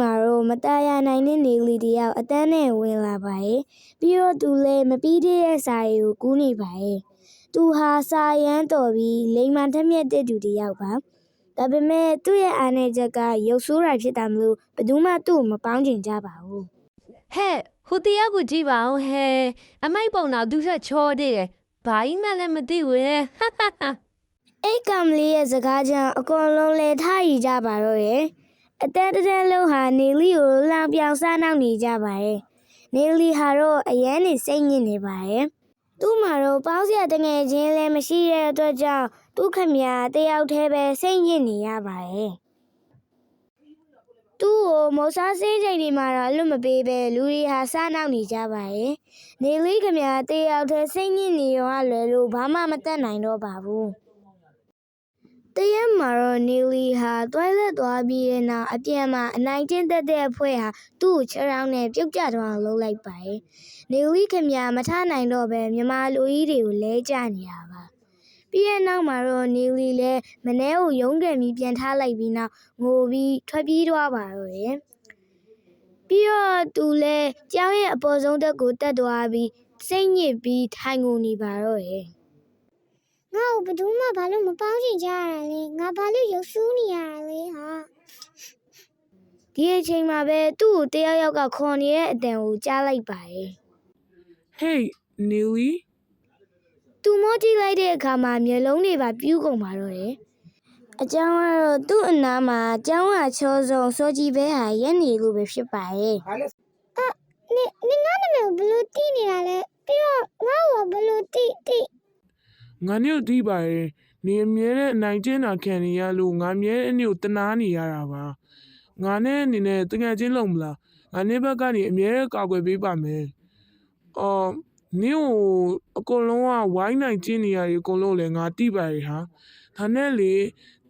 မှာတော့မตายနိုင်တဲ့နေလီတယောက်အတန်းနဲ့ဝင်လာပါရဲ့ပြီးတော့သူလည်းမပြီးသေးတဲ့စာတွေကိုကူးနေပါရဲ့သူဟာစာရမ်းတော်ပြီးလိမ်မာထက်မြက်တဲ့သူတယောက်ပါဒါပေမဲ့သူ့ရဲ့အားနည်းချက်ကရုပ်ဆိုးတာဖြစ်တာမလို့ဘယ်သူမှသူ့ကိုမပေါင်းချင်ကြပါဘူးဟဲ့ဟိုတရားကိုကြည့်ပါအောင်ဟဲ့အမိုက်ပုံတော့သူဆက်ချောသေးတယ်ဘာကြီးမှလည်းမသိဘူးရဲ့အဲ့ကောင်လေးရဲ့စကားကြောင့်အကုန်လုံးလဲထားရကြပါတော့ရဲ့အတန်းတန်းလုံးဟာနေလီကိုလောင်ပြောင်စားနောက်နေကြပါရဲ့နေလီဟာတော့အရန်နေစိတ်ညစ်နေပါရဲ့သူ့မှာတော့ပေါင်းစရာတငယ်ချင်းလည်းမရှိတဲ့အတွက်ကြောင့်သူ့ခမရတယောက်တည်းပဲစိတ်ညစ်နေရပါရဲ့သူ့ကိုမော်စားစင်းချိန်ဒီမှာတော့လွတ်မပေးပဲလူတွေဟာစားနောက်နေကြပါရဲ့နေလီခမရတယောက်တည်းစိတ်ညစ်နေရောလွယ်လို့ဘာမှမတတ်နိုင်တော့ပါဘူးတရက်မှာတော့နေလီဟာတွိုင်းလက်သွားပြီးတဲ့နောက်အပြန်မှာအနိုင်ကျင့်တတ်တဲ့အဖွဲ့ဟာသူ့ကိုချောင်းနဲ့ပြုတ်ကျသွားအောင်လုပ်လိုက်ပါရဲ့နေလီခင်ဗျာမထနိုင်တော့ပဲမြမလူကြီးတွေကိုလဲကျနေတာပါပြီးတဲ့နောက်မှာတော့နေလီလည်းမနှဲကိုရုံးကန်ပြီးပြန်ထားလိုက်ပြီးနောက်ငိုပြီးထွက်ပြေးသွားပါတော့ရဲ့ပြီးတော့သူလည်းကျောင်းရဲ့အပေါ်ဆုံးတက်ကိုတက်သွားပြီးစိတ်ညစ်ပြီးထိုင်ကုန်နေပါတော့ရဲ့ငါ့ကိုဘယ်သူမှဘာလို့မပေါင်းချင်ကြရတာလဲငါဘာလို့ရုပ်ဆိုးနေရတာလဲဟာဒီအချိန်မှာပဲသူ့ကိုတယောက်ယောက်ကခေါ်နေတဲ့အတန်ကိုကြားလိုက်ပါရဲ့ Hey Neely သူမောကြည့်လိုက်တဲ့အခါမှာမျက်လုံးတွေပါပြူးကုန်ပါတော့တယ်အကြောင်းကတော့သူ့အနားမှာကျောင်းဟာချောဆုံးစောကြီးပဲဟာရက်နေလို့ပဲဖြစ်ပါရဲ့နေငါနာမည်ဘယ်လိုတီးနေတာလဲပြီးတော့ငါ့ကိုဘယ်လိုတီးငါနဲ့တီးပါရဲ့နေအမြဲတဲ့အနိုင်ကျင့်တာခံနေရလို့ငါမြဲတဲ့အနည်းကိုတနာနေရတာပါငါနဲ့အနေနဲ့တကယ်ချင်းလုံးမလားငါနဲ့ဘက်ကနေအမြဲကာကွယ်ပေးပါမယ်နင်းကိုအကုန်လုံးကဝိုင်းနိုင်ကျင်းနေရရေအကုန်လုံးလည်းငါတိပါရဲ့ဟာဒါနဲ့လေ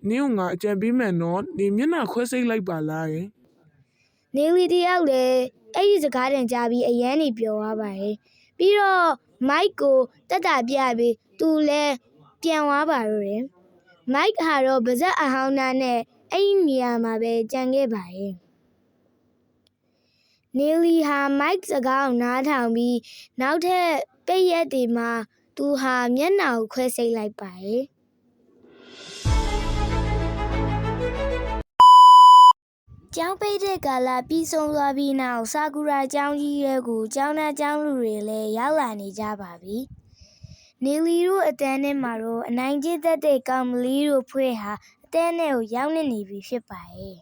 နင်းကိုငါအကြံပေးမယ်နော်နေမျက်နှာခွဲစိတ်လိုက်ပါလားရဲ့နေလီတယောက်လည်းအဲ့ဒီစကားတန်ကြားပြီးအရန်နေပျော်သွားပါရဲ့ပြီးတော့မိုက်ကိုတက်တာပြပြီးသူလည်းပြန်သွားပါတော့တယ်မိုက်ဟာတော့ဗဇက်အဟောင်းသားနဲ့အဲ့ဒီနေရာမှာပဲကြံခဲ့ပါရဲ့နေလီဟာမိုက်စကားကိုနားထောင်ပြီးနောက်ထပ်ပိတ်ရက်တွေမှာသူဟာမျက်နှာကိုခွဲစိတ်လိုက်ပါရဲ့ကျောင်းပိတ်တဲ့ကာလပြီးဆုံးသွားပြီးနောက်ဆာကူရာကျောင်းကြီးရဲ့ကိုကျောင်းသားကျောင်းလူတွေလည်းရောက်လာနေကြပါပြီနေလီတို့အတန်းထဲမှာတော့အနိုင်ကျင့်တတ်တဲ့ကောင်မလေးတို့ဖွဲ့ဟာအတန်းထဲကိုရောက်နေပြီဖြစ်ပါရဲ့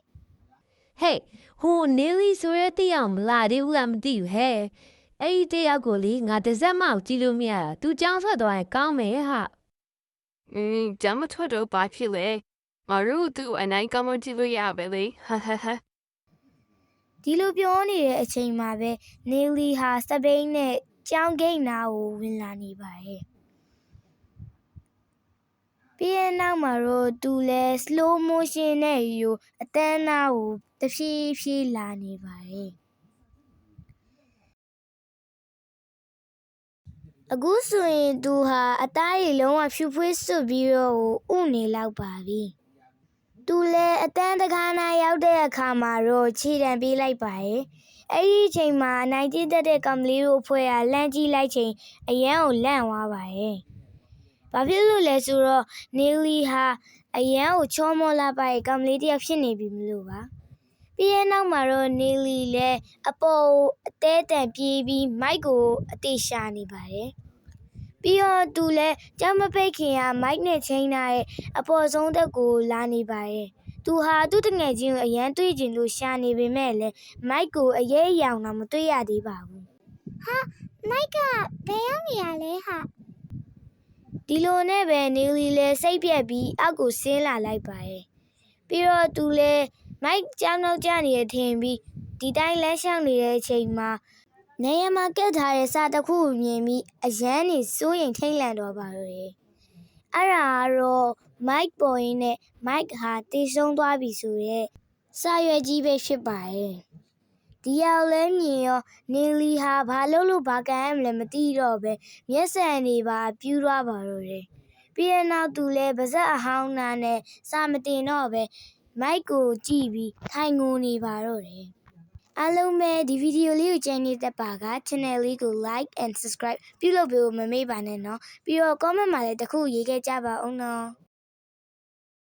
ဟဲ့ဟိုနေလီဆိုရတဲ့အောင်မလာသေးဘူးလားမသိဘူးဟဲ့အဲ့ဒီတရားကိုလေငါတစ်စက်မှကြည့်လို့မရတာသူကြောင်းထွက်သွားရင်ကောင်းမယ်ဟာကျမထွက်တော့ဘာဖြစ်လဲငါတို့သူအနိုင်ကောင်းမကြည့်လို့ရပါလေဟာဒီလိုပြောနေတဲ့အချိန်မှာပဲနေလီဟာစပိန်နဲ့ကျောင်းဂိတ်နာကိုဝင်လာနေပါရဲ့ပြီးတဲ့နောက်မှာတော့သူလည်း slow motion နဲ့ယူအတန်းနာကိုတဖြည်းဖြည်းလာနေပါရဲ့အခုဆိုရင်သူဟာအသားရည်လုံးဝဖြူဖွေးစွတ်ပြီးတော့ဥနေလောက်ပါပြီသူလည်းအတန်းတကားနာရောက်တဲ့အခါမှာတော့ခြေတံပေးလိုက်ပါရဲ့အဲ့ဒီအချိန်မှာနိုင်ကျင့်တတ်တဲ့ကောင်မလေးတို့ဖွဲ့ကလှမ်းကြည့်လိုက်ချိန်အရန်ကိုလန့်သွားပါရဲ့ဘာဖြစ်လို့လဲဆိုတော့နေလီဟာအရန်ကိုချောမောလာပါရဲ့ကောင်မလေးတယောက်ဖြစ်နေပြီမလို့ပါပြီးတဲ့နောက်မှာတော့နေလီလည်းအပေါ်အသေးတန်ပြေးပြီးမိုက်ကိုအသေးရှာနေပါတယ်ပြီးတော့သူလည်းကြောင်မပိတ်ခင်ကမိုက်နဲ့ချင်းထားတဲ့အပေါ်ဆုံးတက်ကိုလာနေပါရဲ့သူဟာသူ့တငယ်ချင်းကိုအရန်တွေ့ကျင်လို့ရှာနေပေမဲ့လည်းမိုက်ကိုအရေးအယောင်တော့မတွေ့ရသေးပါဘူးဟာမိုက်ကဘယ်ရောက်နေရလဲဟာဒီလိုနဲ့ပဲနေလီလည်းစိတ်ပြက်ပြီးအောက်ကိုဆင်းလာလိုက်ပါရဲ့ပြီးတော့သူလည်းမိုက်ကြောင်နောက်ကျနေရထင်ပြီးဒီတိုင်းလမ်းလျှောက်နေတဲ့အချိန်မှာနေရမှာကက်ထားတဲ့စာတစ်ခုကိုမြင်ပြီးအရန်နေစိုးရင်ထိတ်လန့်တော့ပါတော့တယ်အဲ့ဒါကတော့မိုက်ပေါ်ရင်းနဲ့မိုက်ဟာတေဆုံးသွားပြီဆိုရက်စာရွက်ကြီးပဲဖြစ်ပါရဲ့ဒီရောက်လဲမြင်ရောနေလီဟာဘာလို့ဘာကန်ရမလဲမသိတော့ပဲမျက်စံတွေပါပြူးသွားပါတော့တယ်ပြီးတဲ့နောက်သူလဲပါဇက်အဟောင်းနာနဲ့စာမတင်တော့ပဲ မိုက်ကိုကြည့်ပြီးထိုင်ငိုနေပါတော့တယ်အားလုံးပဲဒီဗီဒီယိုလေးကိုကြိုက်နေတဲ့ပါက channel လေးကို like and subscribe ပြုလုပ်ပေးဖို့မမေ့ပါနဲ့နော်ပြီးတော့ comment မှာလည်းတစ်ခုရေးခဲ့ကြပါဦးနော်